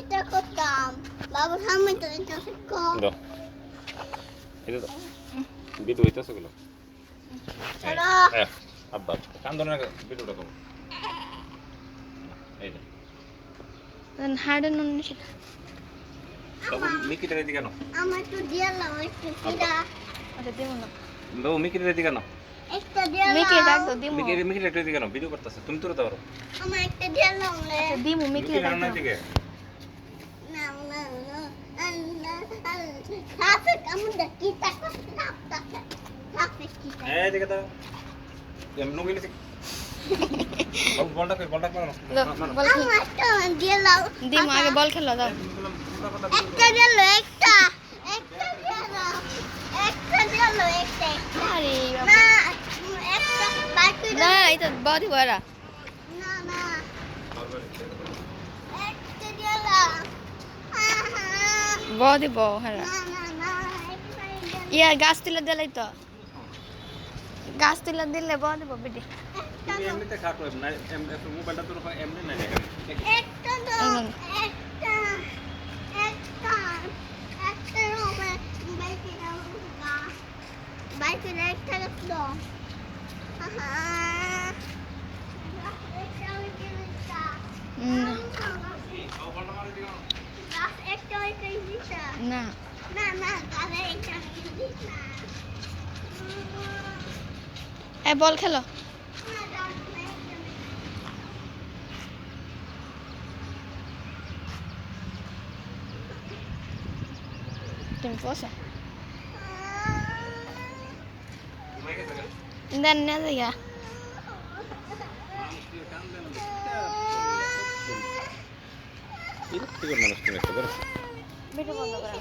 এটা করতাম বাবুর সামনে তো এটা শিখো দাও এটা দাও বিদ্যুৎ হইতেছে গুলো চলো আব্বা কান্দন না বিদ্যুৎটা কম এই যে হাড়ে নুন সেটা বাবু মিকিটা রেডি কেন আমার তো দিলাম একটু কিরা আচ্ছা দেব না বাবু মিকিটা রেডি কেন একটা দিলাম মেকে ডাক দাও দিমু মিকিটা রেডি কেন ভিডিও করতেছে তুমি তো দাও আমার একটা দিলাম রে আচ্ছা দিমু মেকে মিকিটা ডাক না দাও দিকে না সাথে আমি দেখি তাকো সাথে কি এই দিকে দাও এমন গেলে বাবু বলটা কই বলটা মারো বল আমার তো দিলাম দিমু আগে বল খেলো দাও একটা দিল একটা দিলাম একটা দিল একটা আরে না একটা বাকি না এটা বডি বড়া না না একটা দিলাম বডি বড় হ্যাঁ না না না একটা ইয়া গাছ তুলে দিলাই তো গাছ তুলে দিলে বডি বড় বেটি তুমি এমনিতে খাটো না মোবাইলটা তো এমনি না দেখেন একটা দাও একটা একটা একটা রোমে বাইকে দাও বাইকে একটা দাও না এ বল খেলো তুমি পোষা দেন না যাইয়া মানুষ তুমি একটা ভিডিও বন্ধ করা